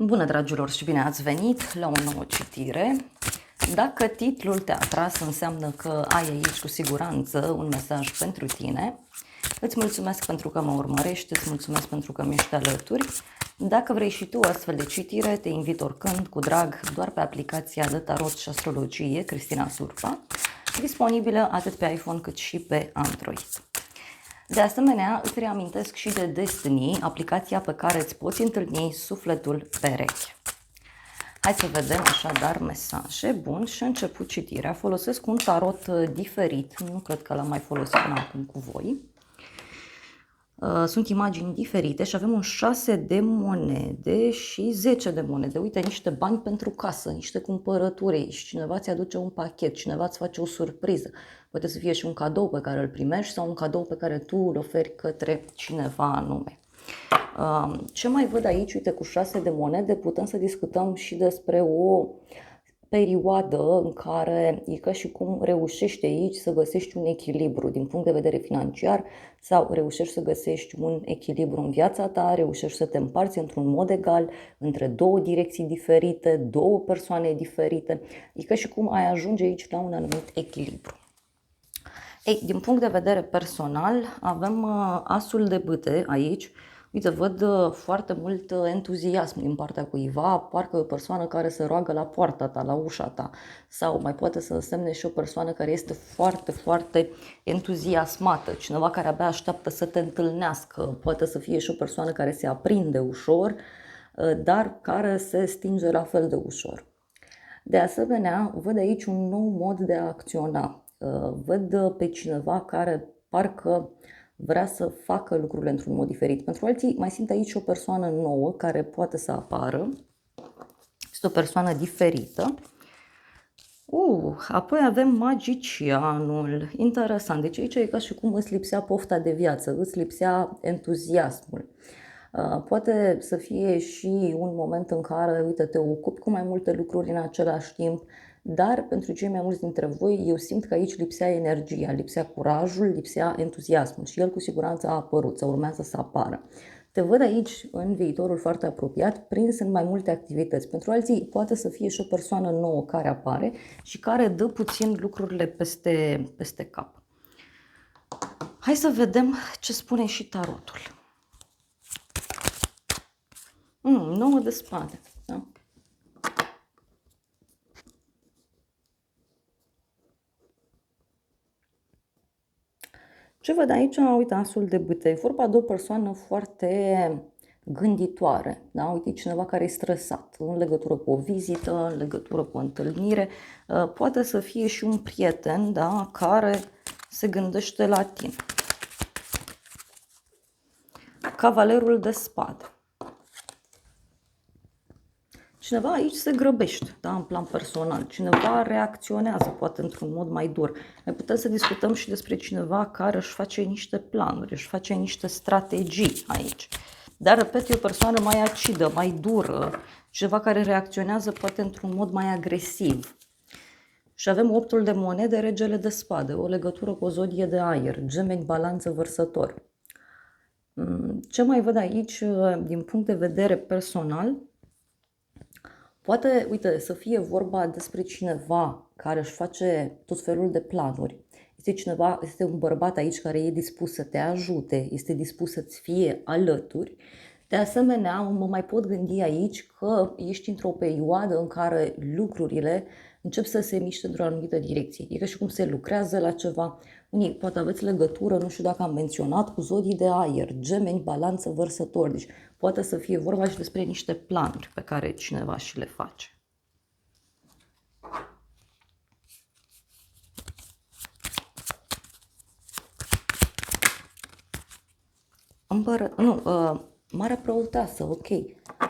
Bună, dragilor, și bine ați venit la o nouă citire. Dacă titlul te-a atras, înseamnă că ai aici cu siguranță un mesaj pentru tine. Îți mulțumesc pentru că mă urmărești, îți mulțumesc pentru că mi-ești alături. Dacă vrei și tu astfel de citire, te invit oricând, cu drag, doar pe aplicația de tarot și astrologie Cristina Surpa, disponibilă atât pe iPhone cât și pe Android. De asemenea, îți reamintesc și de Destiny, aplicația pe care îți poți întâlni sufletul pereche. Hai să vedem așadar mesaje. Bun, și început citirea. Folosesc un tarot diferit, nu cred că l-am mai folosit până acum cu voi. Sunt imagini diferite și avem un 6 de monede și 10 de monede. Uite, niște bani pentru casă, niște cumpărături și cineva ți aduce un pachet, cineva îți face o surpriză. Poate să fie și un cadou pe care îl primești sau un cadou pe care tu îl oferi către cineva anume. Ce mai văd aici? Uite, cu 6 de monede putem să discutăm și despre o perioadă în care e ca și cum reușești aici să găsești un echilibru din punct de vedere financiar sau reușești să găsești un echilibru în viața ta, reușești să te împarți într-un mod egal între două direcții diferite, două persoane diferite. E ca și cum ai ajunge aici la un anumit echilibru. Ei, din punct de vedere personal, avem asul de bâte aici. Uite, văd foarte mult entuziasm din partea cuiva, parcă o persoană care se roagă la poarta ta, la ușa ta. Sau mai poate să însemne și o persoană care este foarte, foarte entuziasmată, cineva care abia așteaptă să te întâlnească. Poate să fie și o persoană care se aprinde ușor, dar care se stinge la fel de ușor. De asemenea, văd aici un nou mod de a acționa. Văd pe cineva care parcă vrea să facă lucrurile într-un mod diferit. Pentru alții mai simt aici o persoană nouă care poate să apară. Este o persoană diferită. Apoi avem magicianul. Interesant. Deci aici e ca și cum îți lipsea pofta de viață, îți lipsea entuziasmul. Poate să fie și un moment în care, uite, te ocupi cu mai multe lucruri în același timp, dar pentru cei mai mulți dintre voi, eu simt că aici lipsea energia, lipsea curajul, lipsea entuziasmul și el cu siguranță a apărut sau urmează să apară. Te văd aici, în viitorul foarte apropiat, prins în mai multe activități. Pentru alții poate să fie și o persoană nouă care apare și care dă puțin lucrurile peste cap. Hai să vedem ce spune și tarotul. 9 de spade. Da? Ce văd aici? Uite, asul de bâte. E vorba de o persoană foarte gânditoare. Da? Uite, cineva care e stresat în legătură cu o vizită, în legătură cu o întâlnire. Poate să fie și un prieten, da? Care se gândește la tine. Cavalerul de spade. Cineva aici se grăbește, da, în plan personal. Cineva reacționează, poate într-un mod mai dur. Mai putem să discutăm și despre cineva care își face niște planuri, își face niște strategii aici. Dar, repet, e o persoană mai acidă, mai dură, cineva care reacționează poate într-un mod mai agresiv. Și avem 8-ul de monede, regele de spade, o legătură cu o zodie de aer, Gemeni, Balanță, Vărsător. Ce mai văd aici din punct de vedere personal? Poate, uite, să fie vorba despre cineva care își face tot felul de planuri. Este un bărbat aici care e dispus să te ajute, este dispus să-ți fie alături. De asemenea, mă mai pot gândi aici că ești într-o perioadă în care lucrurile încep să se miște într-o anumită direcție. E ca și cum se lucrează la ceva. Unii poate aveți legătură, nu știu dacă am menționat, cu zodii de aer, Gemeni, Balanță, Vărsător. Deci poate să fie vorba și despre niște planuri pe care cineva și le face. Marea Preoteasă, ok.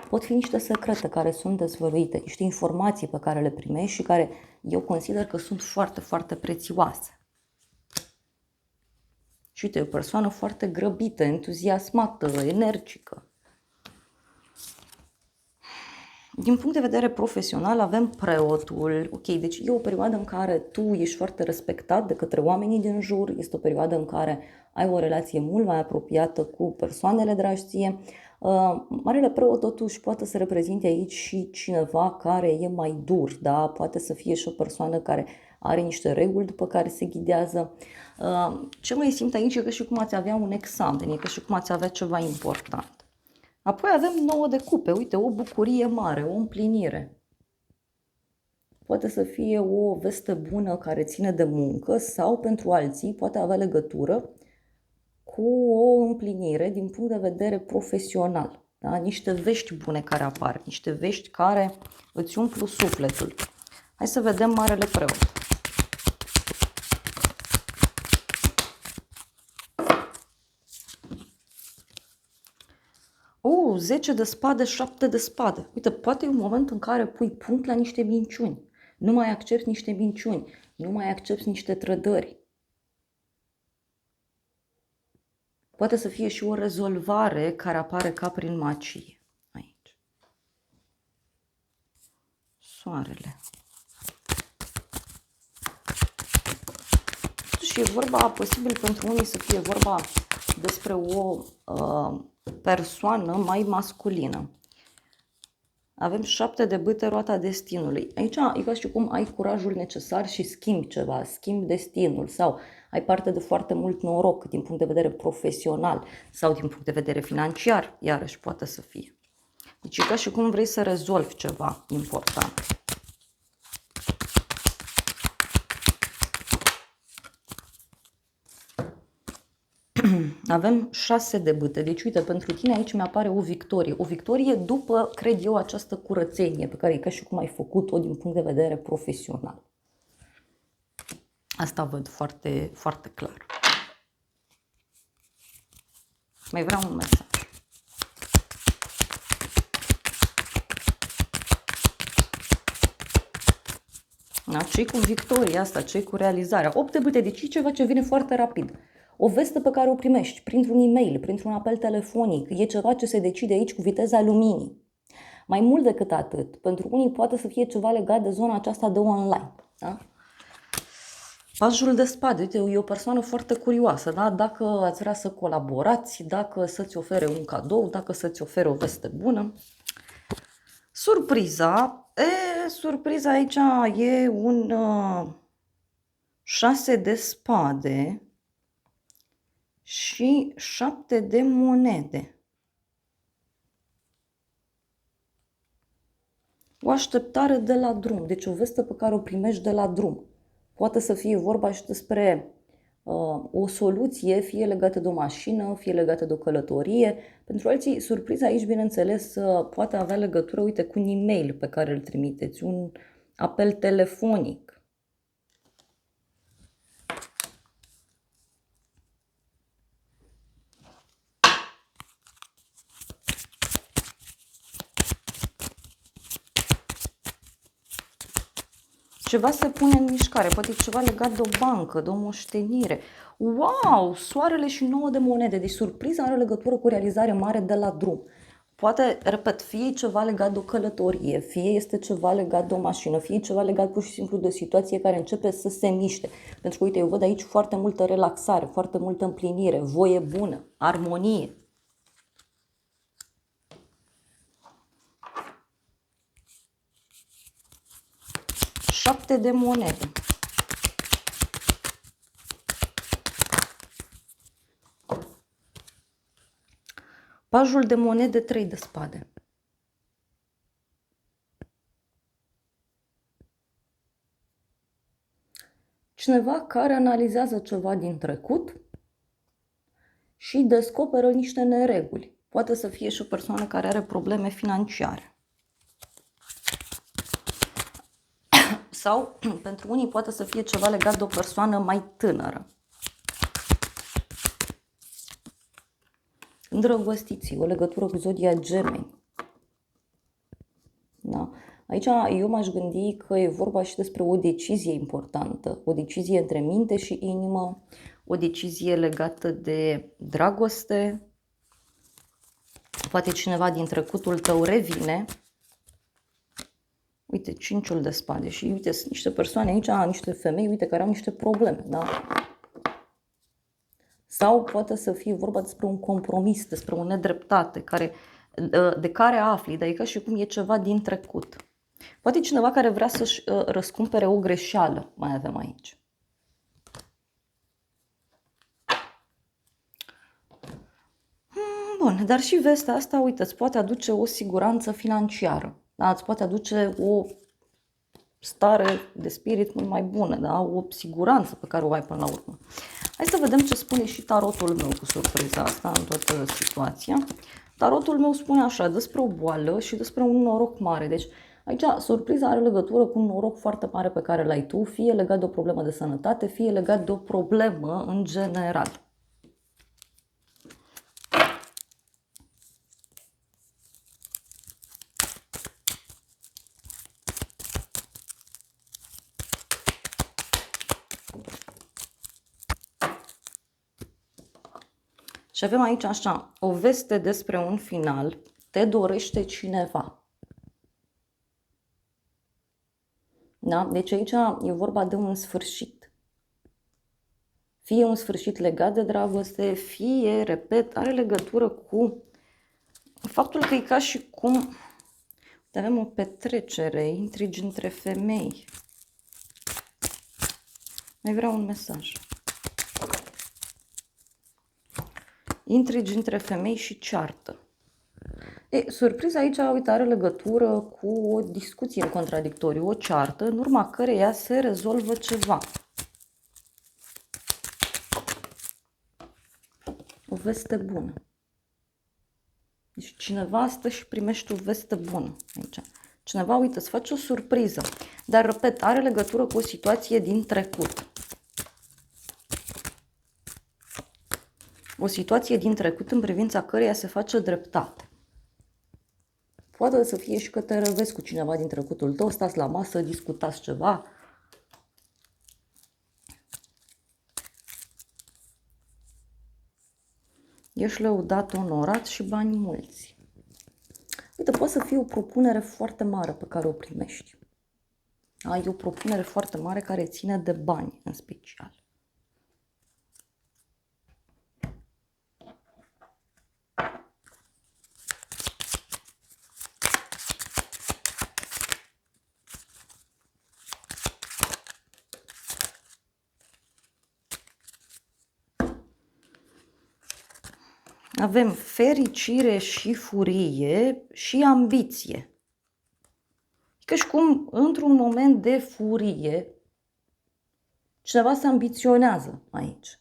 Pot fi niște secrete care sunt dezvăluite, niște informații pe care le primești și care eu consider că sunt foarte, foarte prețioase. Și uite, e o persoană foarte grăbită, entuziasmată, energică. Din punct de vedere profesional avem preotul. Ok, deci e o perioadă în care tu ești foarte respectat de către oamenii din jur, este o perioadă în care ai o relație mult mai apropiată cu persoanele dragi ție. Marele preot totuși poate să reprezinte aici și cineva care e mai dur, da? Poate să fie și o persoană care are niște reguli după care se ghidează. Ce mai simt aici e că și cum ați avea un examen, e că și cum ați avea ceva important. Apoi avem 9 de cupe, uite, o bucurie mare, o împlinire. Poate să fie o veste bună care ține de muncă sau pentru alții poate avea legătură cu o împlinire din punct de vedere profesional. Da? Niște vești bune care apar, niște vești care îți umplu sufletul. Hai să vedem Marele Preot. Oh, 10 de spade, 7 de spade. Uite, poate e un moment în care pui punct la niște minciuni. Nu mai accepti niște minciuni, nu mai accepti niște trădări. Poate să fie și o rezolvare care apare ca prin magie aici. Soarele. Și e vorba, posibil pentru unii să fie vorba despre o persoană mai masculină. Avem 7 de bâte, roata destinului. Aici e ca și cum ai curajul necesar și schimbi ceva, schimbi destinul sau ai parte de foarte mult noroc din punct de vedere profesional sau din punct de vedere financiar, iarăși poate să fie. Deci e ca și cum vrei să rezolvi ceva important. Avem 6 de bâte. Deci, uite, pentru tine aici mi-apare o victorie. O victorie după, cred eu, această curățenie pe care e ca și cum ai făcut-o din punct de vedere profesional. Asta văd foarte, foarte clar. Mai vreau un mesaj. Da? Ce-i cu victoria asta? Ce-i cu realizarea? 8 de bâte, deci e ceva ce vine foarte rapid. O veste pe care o primești printr-un e-mail, printr-un apel telefonic, e ceva ce se decide aici cu viteza luminii. Mai mult decât atât, pentru unii poate să fie ceva legat de zona aceasta de online. Da? Pajul de spade, uite, e o persoană foarte curioasă, da? Dacă ați vrea să colaborați, dacă să-ți ofere un cadou, dacă să-ți ofere o veste bună. Surpriza, surpriza aici e un 6 de spade și 7 de monede. O așteptare de la drum, deci o veste pe care o primești de la drum. Poate să fie vorba și despre o soluție, fie legată de o mașină, fie legată de o călătorie. Pentru alții, surpriza aici, bineînțeles, poate avea legătură, uite, cu un e-mail pe care îl trimiteți, un apel telefonic. Ceva se pune în mișcare, poate ceva legat de o bancă, de o moștenire. Wow! Soarele și 9 de monede. Deci surpriza are legătură cu realizare mare de la drum. Poate, repet, fie ceva legat de o călătorie, fie este cie legat de o mașină, fie ceva legat pur și simplu de o situație care începe să se miște. Pentru că, uite, eu văd aici foarte multă relaxare, foarte multă împlinire, voie bună, armonie. Șapte de monede. Pajul de monede, 3 de spade. Cineva care analizează ceva din trecut și descoperă niște nereguli. Poate să fie și o persoană care are probleme financiare. Sau, pentru unii, poate să fie ceva legat de o persoană mai tânără. Îndrăgostiții, o legătură cu zodia Gemeni. Da? Aici eu m-aș gândi că e vorba și despre o decizie importantă, o decizie între minte și inimă, o decizie legată de dragoste. Poate cineva din trecutul tău revine. Uite, 5-ul de spade și uite, sunt niște persoane aici, niște femei, uite, care au niște probleme, da? Sau poate să fie vorba despre un compromis, despre o nedreptate de care afli, dar e ca și cum e ceva din trecut. Poate e cineva care vrea să-și răscumpere o greșeală, mai avem aici. Bun, dar și vestea asta, uite, îți poate aduce o siguranță financiară, da? Îți poate aduce o stare de spirit mult mai bună, da? O siguranță pe care o ai până la urmă. Hai să vedem ce spune și tarotul meu cu surpriza asta în toată situația. Tarotul meu spune așa, despre o boală și despre un noroc mare. Deci aici surpriza are legătură cu un noroc foarte mare pe care l-ai tu, fie legat de o problemă de sănătate, fie legat de o problemă în general. Și avem aici așa, o veste despre un final, te dorește cineva. Da? Deci aici e vorba de un sfârșit. Fie un sfârșit legat de dragoste, fie, repet, are legătură cu faptul că e ca și cum avem o petrecere, intrigi între femei. Mai vreau un mesaj. Intrigi între femei și ceartă. Surpriza aici, uite, are legătură cu o discuție în contradictoriu, o ceartă, în urma căreia se rezolvă ceva. O veste bună. Deci cineva stă și primește o veste bună aici. Cineva, uite, îți face o surpriză. Dar, repet, are legătură cu o situație din trecut. O situație din trecut în privința căreia se face dreptate. Poate să fie și că te revezi cu cineva din trecutul tău, stați la masă, discutați ceva. Ești lăudat, onorat și bani mulți. Uite, poate să fie o propunere foarte mare pe care o primești. Ai o propunere foarte mare care ține de bani în special. Avem fericire și furie și ambiție. Că și cum într-un moment de furie cineva se ambiționează aici.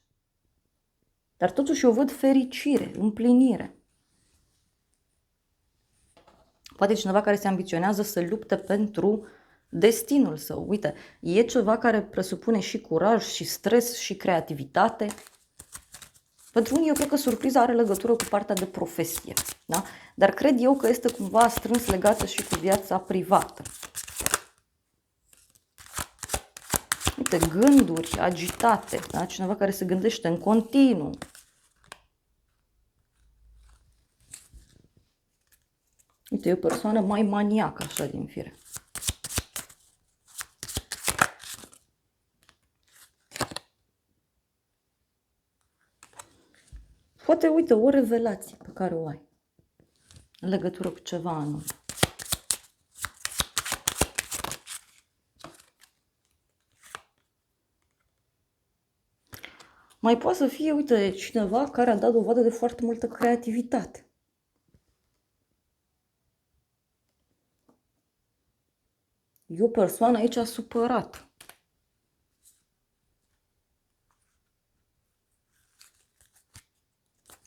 Dar totuși eu văd fericire, împlinire. Poate cineva care se ambiționează să lupte pentru destinul său. Uite, e ceva care presupune și curaj, și stres, și creativitate. Pentru unii eu cred că surpriza are legătură cu partea de profesie, da? Dar cred eu că este cumva strâns legată și cu viața privată. Uite, gânduri agitate, da? Cineva care se gândește în continuu. Uite, e o persoană mai maniacă așa din fire. Poate, uite, o revelație pe care o ai în legătură cu ceva anume. Mai poate să fie, uite, cineva care a dat dovadă de foarte multă creativitate. E o persoană aici supărată.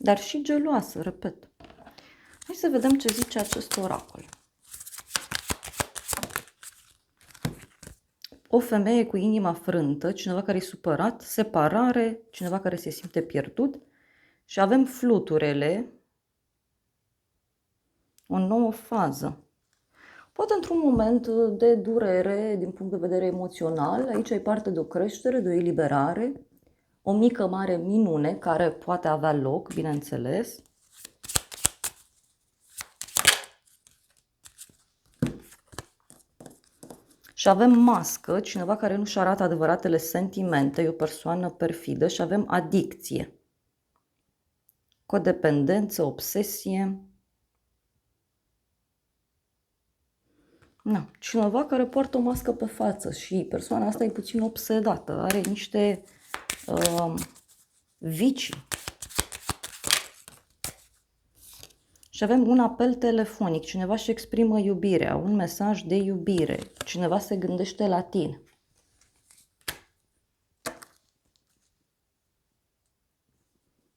Dar și geloasă, repet. Hai să vedem ce zice acest oracol. O femeie cu inima frântă, cineva care e supărat, separare, cineva care se simte pierdut și avem fluturele, o nouă fază. Poate într-un moment de durere din punct de vedere emoțional, aici ai parte de o creștere, de o eliberare, o mică mare minune care poate avea loc, bineînțeles. Și avem mască, cineva care nu-și arată adevăratele sentimente, e o persoană perfidă și avem adicție. codependență, obsesie. Na, cineva care poartă o mască pe față și persoana asta e puțin obsedată, are niște vicii. Și avem un apel telefonic, cineva își exprimă iubirea, un mesaj de iubire, cineva se gândește la tine.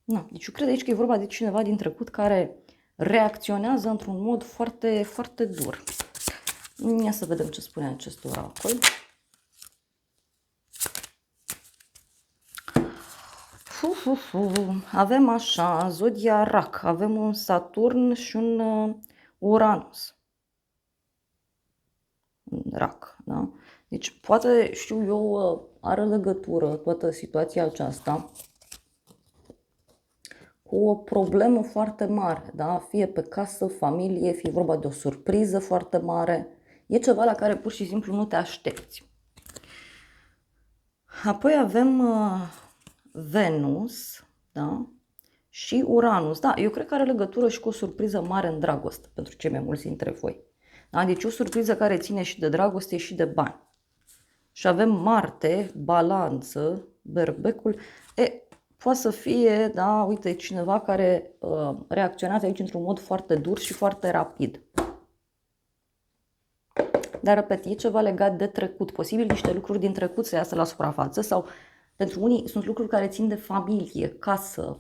Na, deci eu cred aici că e vorba de cineva din trecut care reacționează într-un mod foarte, foarte dur. Ia să vedem ce spune acest oracol. Avem așa, zodia Rac, avem un Saturn și un Uranus. Rac, da? Deci poate, știu eu, are legătură toată situația aceasta cu o problemă foarte mare, da? Fie pe casă, familie, fie vorba de o surpriză foarte mare. E ceva la care pur și simplu nu te aștepți. Apoi avem Venus, da? Și Uranus. Da, eu cred că are legătură și cu o surpriză mare în dragoste pentru cei mai mulți dintre voi. Da? Deci o surpriză care ține și de dragoste și de bani. Și avem Marte, balanță, berbecul. Poate să fie, da, uite, cineva care reacționează aici într-un mod foarte dur și foarte rapid. Dar, repet, e ceva legat de trecut. Posibil niște lucruri din trecut să iasă la suprafață sau pentru unii sunt lucruri care țin de familie, casă,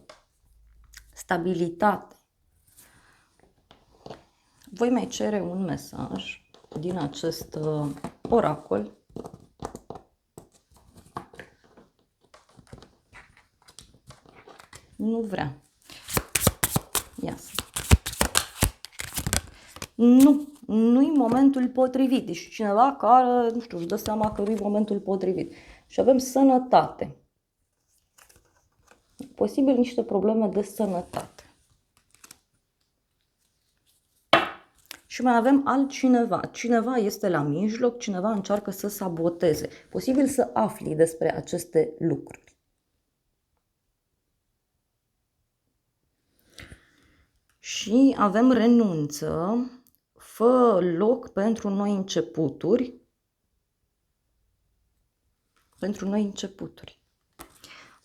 stabilitate. Voi mai cere un mesaj din acest oracol. Nu vrea. Ia să. Nu-i momentul potrivit. Deci cineva care, nu știu, își dă seama că nu-i momentul potrivit. Și avem sănătate. Posibil niște probleme de sănătate. Și mai avem altcineva. Cineva este la mijloc, cineva încearcă să saboteze. Posibil să afli despre aceste lucruri. Și avem renunță, fă loc pentru noi începuturi. Pentru noi începuturi.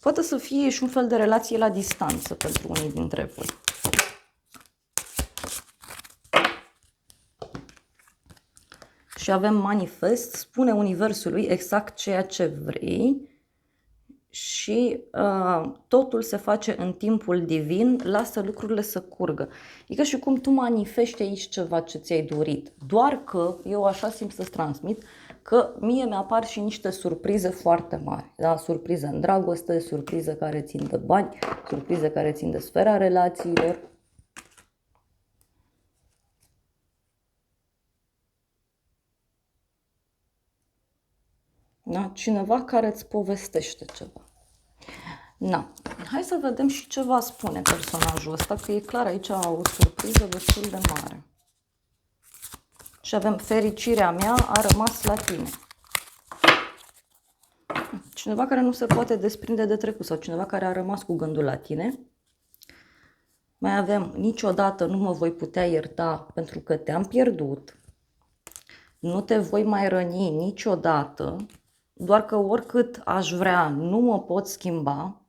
Poate să fie și un fel de relație la distanță pentru unii dintre voi. Și avem manifest, spune Universului exact ceea ce vrei și totul se face în timpul divin, lasă lucrurile să curgă. E ca și cum tu manifesti aici ceva ce ți-ai dorit, doar că eu așa simt să-ți transmit că mie mi-apar și niște surprize foarte mari, da? Surprize în dragoste, surprize care țin de bani, surprize care țin de sfera relațiilor. Da? Cineva care îți povestește ceva. Na. Hai să vedem și ce va spune personajul ăsta, că e clar aici o surpriză destul de mare. Și avem fericirea mea a rămas la tine. Cineva care nu se poate desprinde de trecut sau cineva care a rămas cu gândul la tine. Mai avem niciodată nu mă voi putea ierta pentru că te-am pierdut. Nu te voi mai răni niciodată, doar că oricât aș vrea nu mă pot schimba.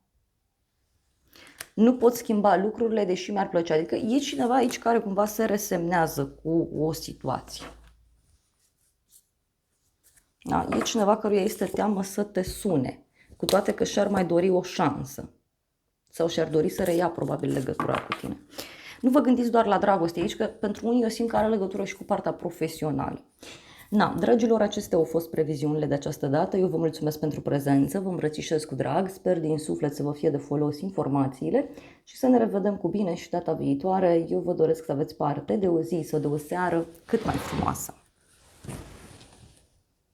Nu pot schimba lucrurile, deși mi-ar plăcea. Adică e cineva aici care cumva se resemnează cu o situație. Da? E cineva căruia este teamă să te sune, cu toate că și-ar mai dori o șansă. Sau și-ar dori să reia probabil legătura cu tine. Nu vă gândiți doar la dragoste aici, că pentru unii eu simt că are legătură și cu partea profesională. Na, dragilor, acestea au fost previziunile de această dată. Eu vă mulțumesc pentru prezență, vă îmbrățișez cu drag, sper din suflet să vă fie de folos informațiile și să ne revedem cu bine și data viitoare. Eu vă doresc să aveți parte de o zi sau de o seară cât mai frumoasă.